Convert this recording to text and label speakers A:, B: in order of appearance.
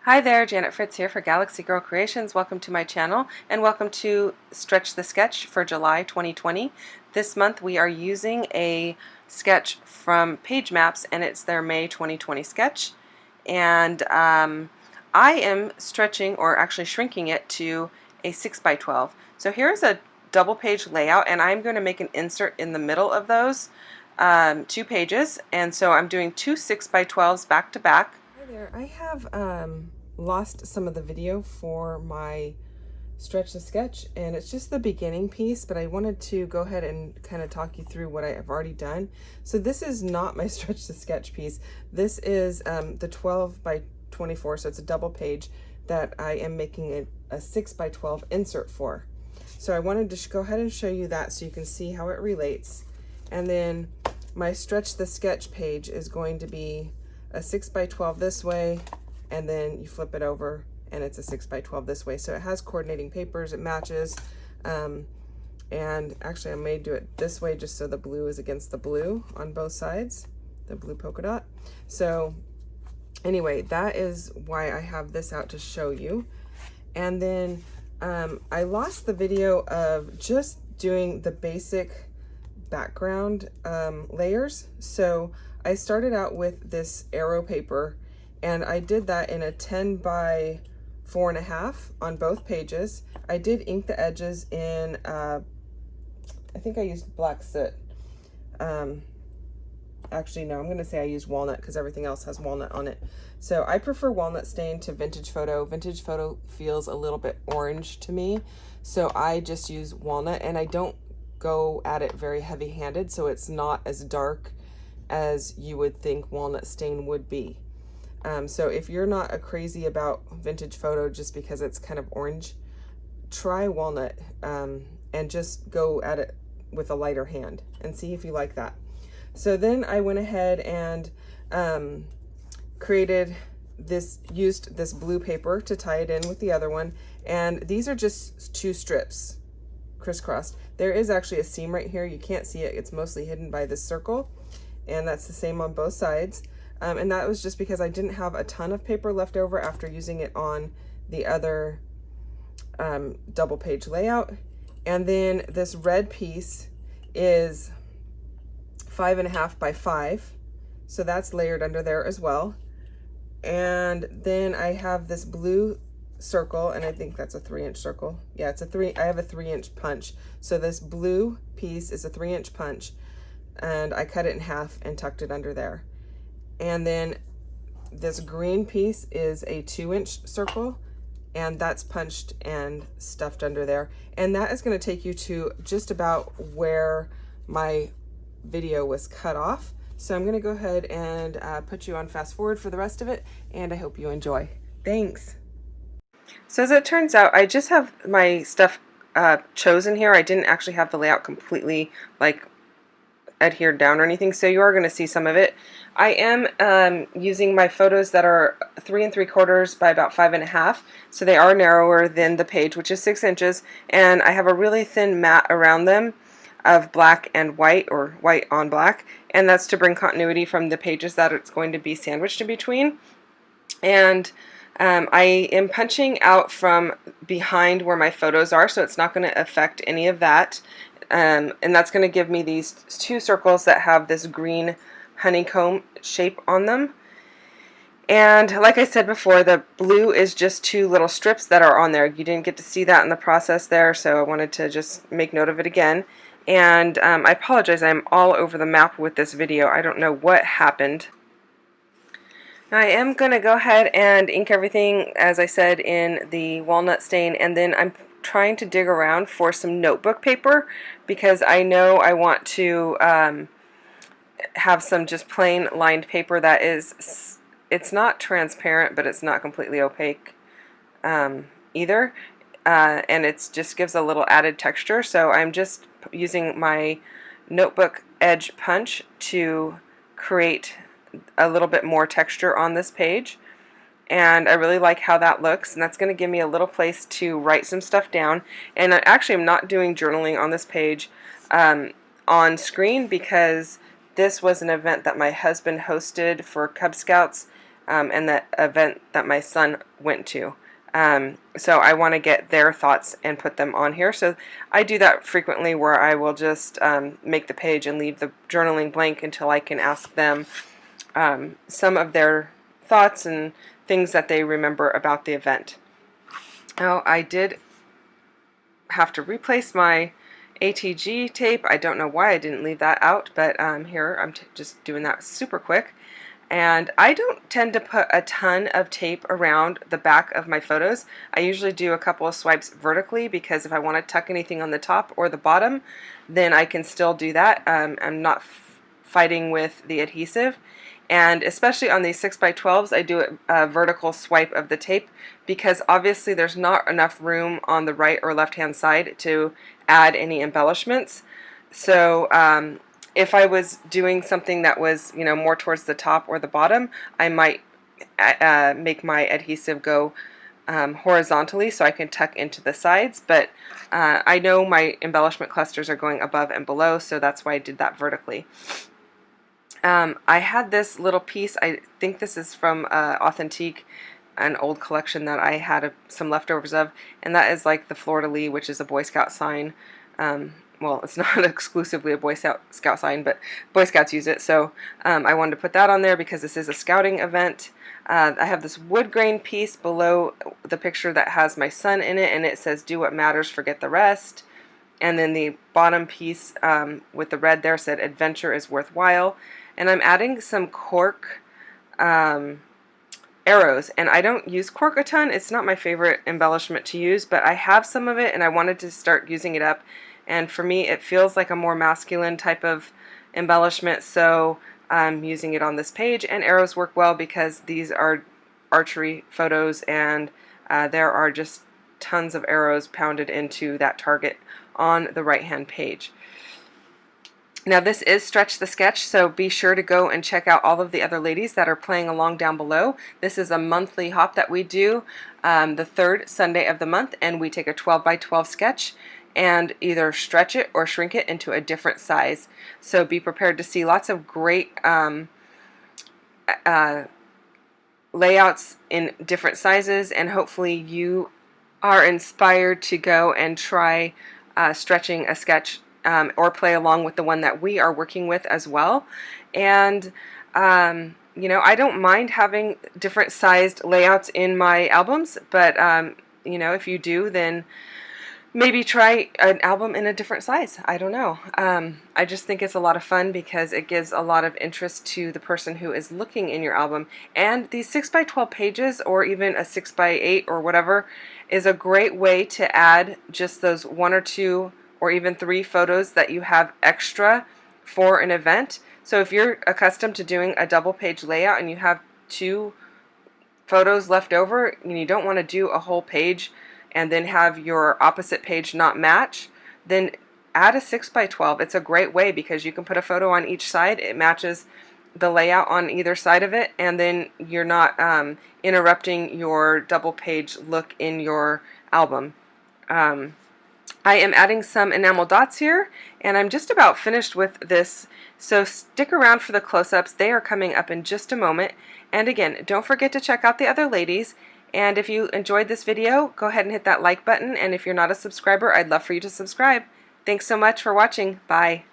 A: Hi there, Janet Fritz here for Galaxy Girl Creations. Welcome to my channel and welcome to Stretch the Sketch for July 2020. This month we are using a sketch from Page Maps and it's their May 2020 sketch. And I am stretching, or actually shrinking it to a 6x12. So here's a double page layout and I'm going to make an insert in the middle of those two pages. And so I'm doing two 6x12s back to back. Hi there. I have lost some of the video for my Stretch the Sketch, and it's just the beginning piece, but I wanted to go ahead and kind of talk you through what I have already done. So this is not my Stretch the Sketch piece. This is the 12x24, so it's a double page that I am making a 6x12 insert for. So I wanted to go ahead and show you that so you can see how it relates. And then my Stretch the Sketch page is going to be a 6x12 this way, and then you flip it over and it's a 6x12 this way. So it has coordinating papers, it matches. And actually I may do it this way just so the blue is against the blue on both sides, the blue polka dot. So anyway, that is why I have this out to show you. And then I lost the video of just doing the basic background layers. So I started out with this arrow paper and I did that in a 10 by 4.5 on both pages. I did ink the edges in, I think I used black soot. Actually, no, I'm going to say I used walnut because everything else has walnut on it. So I prefer walnut stain to vintage photo. Vintage photo feels a little bit orange to me. So I just use walnut, and I don't go at it very heavy-handed, so it's not as dark as you would think walnut stain would be. So if you're not crazy about vintage photo just because it's kind of orange, try walnut and just go at it with a lighter hand and see if you like that. So then I went ahead and used this blue paper to tie it in with the other one, and these are just two strips crisscrossed. There is actually a seam right here. You can't see it. It's mostly hidden by this circle, and that's the same on both sides. And that was just because I didn't have a ton of paper left over after using it on the other double page layout. And then this red piece is 5.5 by 5. So that's layered under there as well. And then I have this blue circle, and I think that's a 3-inch circle. Yeah, it's I have a 3-inch punch. So this blue piece is a 3-inch punch, and I cut it in half and tucked it under there. And then this green piece is a 2-inch circle, and that's punched and stuffed under there. And that is going to take you to just about where my video was cut off. So I'm going to go ahead and put you on fast forward for the rest of it, and I hope you enjoy. Thanks. So as it turns out, I just have my stuff chosen here. I didn't actually have the layout completely like adhered down or anything, so you are going to see some of it. I am using my photos that are 3 3/4 by about 5.5, so they are narrower than the page, which is 6 inches, and I have a really thin mat around them of black and white, or white on black, and that's to bring continuity from the pages that it's going to be sandwiched in between. And I am punching out from behind where my photos are, so it's not going to affect any of that. And that's going to give me these two circles that have this green honeycomb shape on them. And like I said before, the blue is just two little strips that are on there. You didn't get to see that in the process there, so I wanted to just make note of it again. And I apologize, I'm all over the map with this video. I don't know what happened. I am going to go ahead and ink everything, as I said, in the walnut stain, and then I'm trying to dig around for some notebook paper because I know I want to have some just plain lined paper that is, it's not transparent, but it's not completely opaque either, and it just gives a little added texture. So I'm just using my notebook edge punch to create a little bit more texture on this page, and I really like how that looks, and that's going to give me a little place to write some stuff down. And I actually am not doing journaling on this page on screen because this was an event that my husband hosted for Cub Scouts and the event that my son went to. So I want to get their thoughts and put them on here. So I do that frequently, where I will just make the page and leave the journaling blank until I can ask them some of their thoughts and things that they remember about the event. Now, I did have to replace my ATG tape. I don't know why I didn't leave that out, but here I'm just doing that super quick. And I don't tend to put a ton of tape around the back of my photos. I usually do a couple of swipes vertically, because if I want to tuck anything on the top or the bottom, then I can still do that. I'm not fighting with the adhesive. And especially on these 6x12s, I do a vertical swipe of the tape, because obviously there's not enough room on the right or left hand side to add any embellishments. So if I was doing something that was, you know, more towards the top or the bottom, I might make my adhesive go horizontally so I can tuck into the sides. But I know my embellishment clusters are going above and below, so that's why I did that vertically. I had this little piece. I think this is from Authentique, an old collection that I had some leftovers of, and that is like the fleur-de-lis, which is a Boy Scout sign. Well, it's not exclusively a Boy Scout sign, but Boy Scouts use it, so I wanted to put that on there because this is a scouting event. I have this wood grain piece below the picture that has my son in it, and it says, "Do what matters, forget the rest." And then the bottom piece with the red there said, "Adventure is worthwhile." And I'm adding some cork arrows, and I don't use cork a ton. It's not my favorite embellishment to use, but I have some of it and I wanted to start using it up, and for me it feels like a more masculine type of embellishment, so I'm using it on this page. And arrows work well because these are archery photos, and there are just tons of arrows pounded into that target on the right hand page. Now, this is Stretch the Sketch, so be sure to go and check out all of the other ladies that are playing along down below. This is a monthly hop that we do the third Sunday of the month, and we take a 12x12 sketch and either stretch it or shrink it into a different size. So be prepared to see lots of great layouts in different sizes, and hopefully you are inspired to go and try stretching a sketch or play along with the one that we are working with as well. And you know, I don't mind having different sized layouts in my albums, but you know, if you do, then maybe try an album in a different size. I don't know. I just think it's a lot of fun because it gives a lot of interest to the person who is looking in your album. And these 6x12 pages, or even a 6x8 or whatever, is a great way to add just those 1 or 2 or even 3 photos that you have extra for an event. So if you're accustomed to doing a double page layout and you have 2 photos left over and you don't want to do a whole page and then have your opposite page not match, then add a 6x12. It's a great way because you can put a photo on each side. It matches the layout on either side of it, and then you're not interrupting your double page look in your album. I am adding some enamel dots here, and I'm just about finished with this, so stick around for the close-ups. They are coming up in just a moment. And again, don't forget to check out the other ladies, and if you enjoyed this video, go ahead and hit that like button, and if you're not a subscriber, I'd love for you to subscribe. Thanks so much for watching. Bye.